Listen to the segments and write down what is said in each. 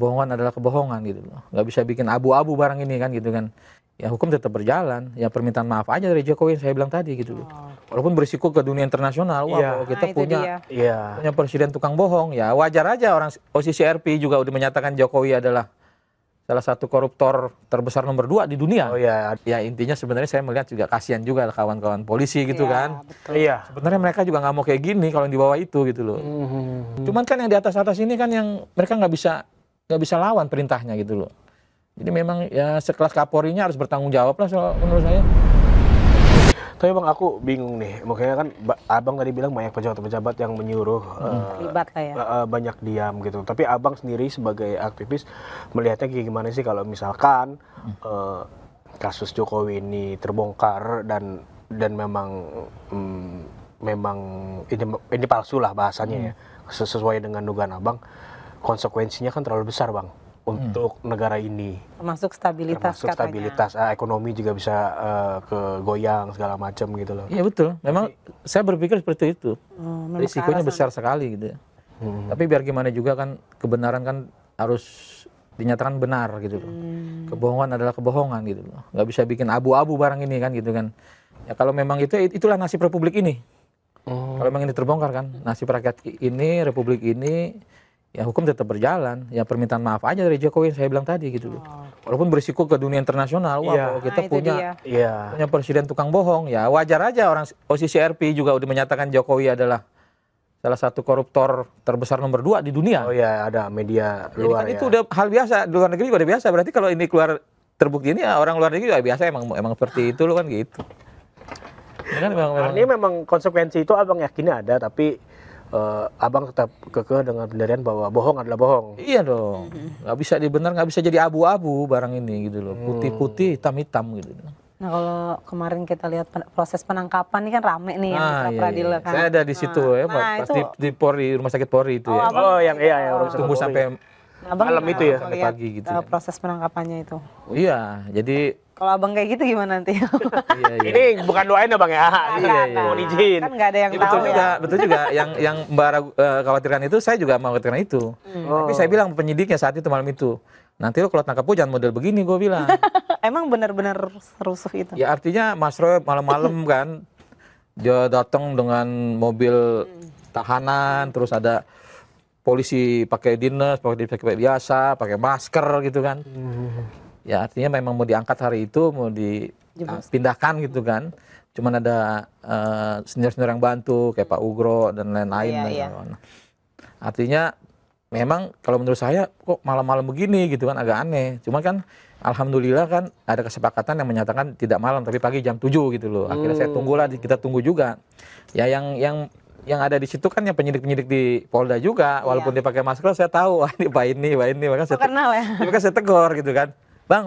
Kebohongan adalah kebohongan gitu loh. Nggak bisa bikin abu-abu barang ini kan gitu kan. Ya hukum tetap berjalan. Ya permintaan maaf aja dari Jokowi yang saya bilang tadi gitu loh. Walaupun berisiko ke dunia internasional. Wah, kalau kita punya presiden tukang bohong, ya wajar aja orang posisi RP juga udah menyatakan Jokowi adalah salah satu koruptor terbesar nomor 2 di dunia. Ya intinya sebenarnya saya melihat juga kasihan juga kawan-kawan polisi gitu kan. Sebenarnya mereka juga nggak mau kayak gini kalau yang di bawah itu gitu loh. Cuman kan yang di atas-atas ini kan yang mereka nggak bisa lawan perintahnya gitu loh. Jadi memang ya sekelas Kapolrinya harus bertanggung jawab lah menurut saya. Tapi Bang, aku bingung nih, makanya kan Abang tadi bilang banyak pejabat-pejabat yang menyuruh terlibat lah ya. banyak diam gitu. Tapi Abang sendiri sebagai aktivis melihatnya kayak gimana sih kalau misalkan kasus Jokowi ini terbongkar dan memang ini palsu lah bahasanya ya, sesuai dengan dugaan Abang, konsekuensinya kan terlalu besar Bang untuk negara ini. Termasuk stabilitas Ekonomi juga bisa kegoyang segala macam gitu loh. Iya betul, memang saya berpikir seperti itu. Risikonya besar sekali gitu ya. Tapi biar gimana juga kan kebenaran kan harus dinyatakan benar gitu loh. Kebohongan adalah kebohongan gitu loh. Nggak bisa bikin abu-abu barang ini kan gitu kan. Ya kalau memang itulah nasib republik ini. Kalau memang ini terbongkar kan, nasib rakyat ini, republik ini, ya hukum tetap berjalan. Ya permintaan maaf aja dari Jokowi yang saya bilang tadi gitu loh. Walaupun berisiko ke dunia internasional. Wah, kalau kita punya presiden tukang bohong, ya wajar aja orang posisi RP juga udah menyatakan Jokowi adalah salah satu koruptor terbesar nomor 2 di dunia. Ada media luar. Jadi kan itu udah hal biasa, di luar negeri udah biasa. Berarti kalau ini keluar terbukti ini, ya orang luar negeri juga biasa emang seperti itu loh kan gitu. Ya kan memang konsekuensi itu Abang yakin ada, tapi Abang tetap kekeh dengan pendirian bahwa bohong adalah bohong. Iya dong, nggak bisa nggak bisa jadi abu-abu barang ini gitu loh, putih-putih, hitam-hitam gitu. Nah kalau kemarin kita lihat proses penangkapan ini kan rame nih yang pra-peradilan kan. Saya ada di situ pas di Polri, rumah sakit Polri itu ya. Tunggu sampai malam itu ya, sampai pagi gitu. Proses penangkapannya itu. Iya, jadi kalau Abang kayak gitu gimana nanti? Ini bukan doain ya Bang ya. Mohon izin. Kan nggak ada yang tahu betul juga. Yang Mbak khawatirkan itu, saya juga mau khawatirkan itu. Tapi saya bilang penyidiknya saat itu malam itu, nanti lo kalau tangkap gue jangan model begini, gue bilang. Emang benar-benar rusuh itu? Ya artinya Mas Roy malam-malam kan, dia datang dengan mobil tahanan, terus ada polisi pakai dinas, pakai biasa, pakai masker gitu kan. Ya artinya memang mau diangkat hari itu, mau dipindahkan gitu kan. Cuman ada senior-senior yang bantu kayak Pak Ugro dan lain-lain. Artinya memang kalau menurut saya kok malam-malam begini gitu kan, agak aneh. Cuma kan alhamdulillah kan ada kesepakatan yang menyatakan tidak malam tapi pagi jam 7 gitu loh. Akhirnya saya tunggulah, kita tunggu juga. Ya yang ada di situ kan yang penyidik-penyidik di Polda juga, walaupun dia pakai masker saya tahu wah ini Pak ini, maka saya kenal ya. Maka saya tegur gitu kan. Bang,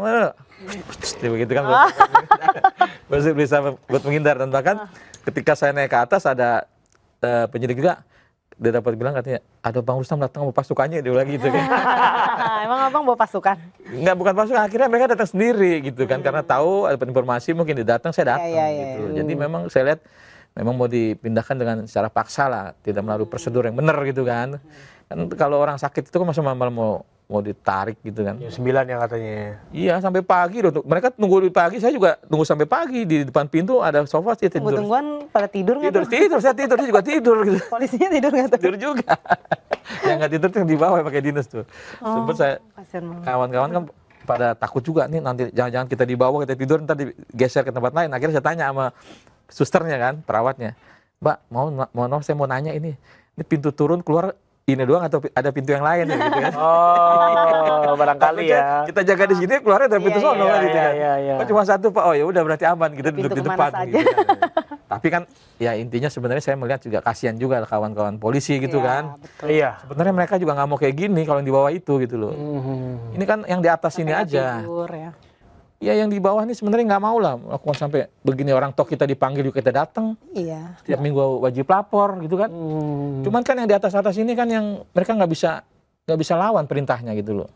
begitu kan, bisa buat menghindar. Dan bahkan ketika saya naik ke atas ada penyidik juga, dia dapat bilang katanya, ada Bang Rustam datang mau pasukannya, dia bilang gitu kan. Emang Abang bawa pasukan? Enggak, bukan pasukan, akhirnya mereka datang sendiri gitu kan, karena tahu ada informasi mungkin dia datang, saya datang gitu. Jadi memang saya lihat memang mau dipindahkan dengan secara paksa lah, tidak melalui prosedur yang benar gitu kan. Kan kalau orang sakit itu kan masa malam mau ditarik gitu kan. Jam 9 ya katanya. Iya, sampai pagi loh. Mereka tunggu di pagi, saya juga tunggu sampai pagi. Di depan pintu ada sofa sih tidur. Tunggu-tungguan pada tidur nggak? Tidur, saya juga tidur gitu. Polisinya tidur nggak tuh? Tidur juga. Yang nggak tidur tuh yang di bawah pakai dinas tuh. Sempet saya, kawan-kawan kan pada takut juga nih, nanti jangan-jangan kita di bawah, kita tidur ntar digeser ke tempat lain. Akhirnya saya tanya sama susternya kan, perawatnya, Mbak, saya mau nanya ini pintu turun keluar ini doang atau ada pintu yang lain gitu kan? Barangkali ya. Kita jaga di sini, keluarnya dari pintu sono gitu kan. Oh, cuma satu Pak, oh ya udah berarti aman, kita duduk di depan gitu kan. Tapi kan ya intinya sebenarnya saya melihat juga kasihan juga kawan-kawan polisi gitu kan. Iya. Sebenarnya mereka juga nggak mau kayak gini kalau yang di bawah itu gitu loh. Ini kan yang di atas ini aja. Ya yang di bawah ini sebenarnya nggak mau lah melakukan sampai begini, orang toh kita dipanggil juga kita datang. Iya. Tiap minggu wajib lapor gitu kan. Cuman kan yang di atas ini kan yang mereka nggak bisa lawan perintahnya gitu loh.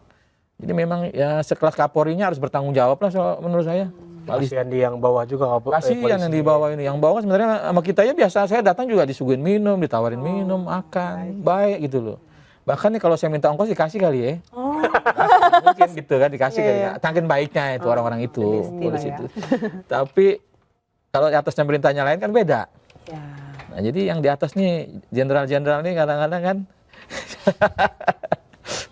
Jadi memang ya sekelas Kapolrinya harus bertanggung jawab lah menurut saya. Kasihan di yang bawah juga. Kasihan yang di bawah ini. Yang bawah sebenarnya sama kita ya biasa, saya datang juga disuguhin minum, ditawarin minum, makan, baik gitu loh. Bahkan nih kalau saya minta ongkos dikasih kali ya. Mungkin gitu kan dikasih saking baiknya itu orang-orang itu polisi itu. Tapi kalau di atasnya perintahnya lain kan beda. Ya. Nah, jadi yang di atas nih jenderal-jenderal nih kadang-kadang kan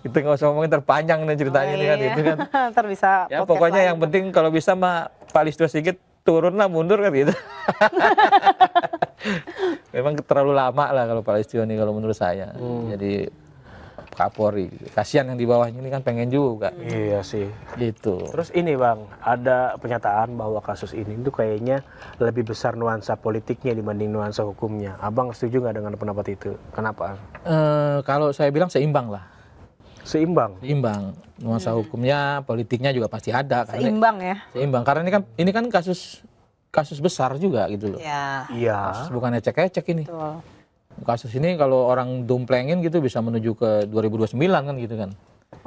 kita nggak usah ngomongin terpanjang nih ceritanya ini kan itu kan. Ntar bisa Ya podcast pokoknya lain. yang penting kalau bisa mah Pak Listio Sigit turun lah mundur kan gitu. Memang terlalu lama lah kalau Pak Listio nih kalau menurut saya. Jadi Kapolri gitu. Kasihan yang di bawahnya ini kan pengen juga. Iya sih. Gitu. Terus ini Bang, ada pernyataan bahwa kasus ini tuh kayaknya lebih besar nuansa politiknya dibanding nuansa hukumnya. Abang setuju nggak dengan pendapat itu? Kenapa? Kalau saya bilang seimbang lah. Seimbang. Seimbang. Nuansa hukumnya, politiknya juga pasti ada. Seimbang ya. Seimbang. Karena ini kan kasus besar juga gitu loh. Ya. Iya. Kasus bukan ecek-ecek ini. Betul. Kasus ini kalau orang dumplengin gitu bisa menuju ke 2029 kan gitu kan.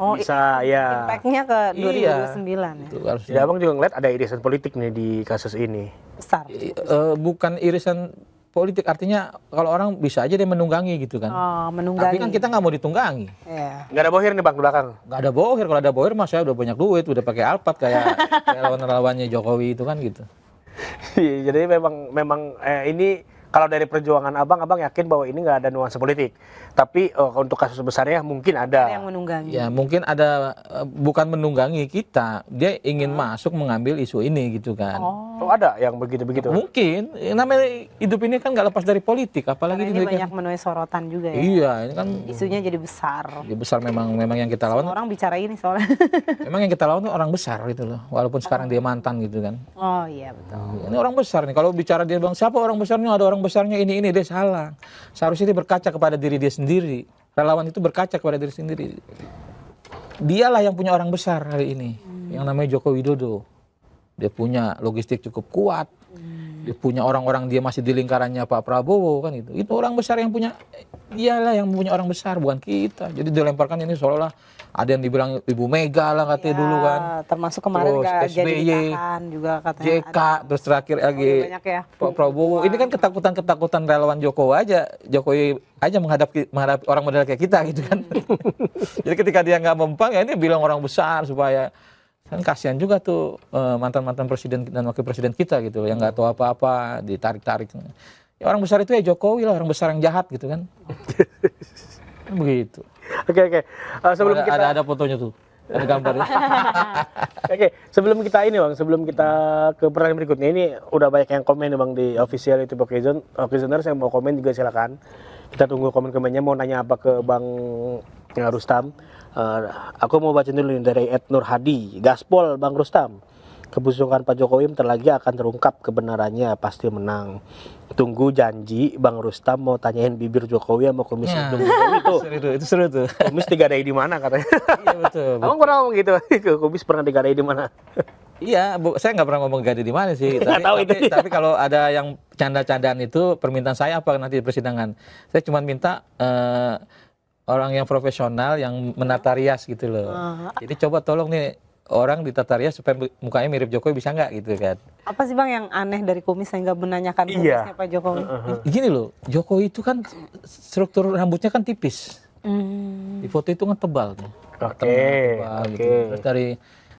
Oh, Bisa ya. impact-nya ke 2029 Iya. ya. Itu harus Jadi Abang juga ngeliat ada irisan politik nih di kasus ini. Besar. bukan irisan politik, artinya kalau orang bisa aja dia menunggangi gitu kan. Oh, menunggangi. Tapi kan kita nggak mau ditunggangi. Iya. Nggak ada bohir nih Bang di belakang. Nggak ada bohir, kalau ada bohir mas saya udah banyak duit, udah pakai Alphard kayak lawan-lawannya Jokowi itu kan gitu. Iya, jadi memang ini kalau dari perjuangan Abang yakin bahwa ini nggak ada nuansa politik. Tapi untuk kasus besarnya mungkin Ada ada. yang menunggangi. Ya mungkin ada, bukan menunggangi kita, dia ingin masuk mengambil isu ini gitu kan. Oh ada yang begitu-begitu. Mungkin, namanya hidup ini kan nggak lepas dari politik, apalagi Karena di ini Indonesia. banyak menuai sorotan juga ya. Iya, ini kan Isunya jadi besar. ya besar, memang yang kita lawan, Orang bicara ini soalnya. memang yang kita lawan tuh orang besar gitu loh, walaupun sekarang dia mantan gitu kan. Oh iya betul. Ini orang besar nih, kalau bicara dia bilang siapa orang besarnya, ada orang besarnya ini dia salah. Seharusnya dia berkaca kepada diri dia sendiri. Relawan itu berkaca kepada diri sendiri. Dialah yang punya orang besar hari ini, yang namanya Joko Widodo. Dia punya logistik cukup kuat. Dia punya orang-orang, dia masih di lingkarannya Pak Prabowo kan itu. Itu orang besar yang punya, dialah yang punya orang besar, bukan kita. Jadi dilemparkan ini seolah-olah ada yang dibilang Ibu Mega lah katanya dulu kan. Termasuk kemarin Terus jadi SBY, ditahan juga katanya. JK, terus terakhir lagi banyak ya. Pak Prabowo. Ini kan ketakutan relawan Jokowi aja menghadapi orang model kayak kita gitu kan. Jadi ketika dia nggak mempan, ya ini bilang orang besar supaya kan kasihan juga tuh mantan-mantan presiden dan wakil presiden kita gitu yang nggak tahu apa-apa ditarik-tarik. Ya orang besar itu ya Jokowi lah, orang besar yang jahat gitu kan. Begitu. Oke. Sebelum kita Ada fotonya tuh. Ada gambarnya. Oke, sebelum kita ini Bang, sebelum kita ke pertanyaan berikutnya, ini udah banyak yang komen nih Bang di official YouTube Okezoners, yang mau komen juga silakan. Kita tunggu komen-komennya. Mau nanya apa ke Bang Rustam? Aku mau baca dulu nih dari Ed Nur Hadi. Gaspol Bang Rustam. Kebusukan Pak Jokowi bentar lagi akan terungkap, kebenarannya pasti menang. Tunggu janji Bang Rustam mau tanyain bibir Jokowi sama Komisi Jokowi tuh. Itu seru tuh. Komis digadai di mana katanya? Iya betul. Abang pernah ngomong gitu? Komis pernah digadai di mana? Iya, saya nggak pernah ngomong gade di mana sih. Tapi kalau ada yang canda-candaan itu, permintaan saya apa nanti di persidangan? Saya cuma minta orang yang profesional yang menata rias gitu loh. Jadi coba tolong nih orang ditata rias supaya mukanya mirip Jokowi, bisa nggak gitu kan? Apa sih Bang yang aneh dari kumis sehingga menanyakan kumisnya Pak Jokowi? Gini loh, Jokowi itu kan struktur rambutnya kan tipis. Di foto itu kan tebal tuh. Oke. Gitu. Terus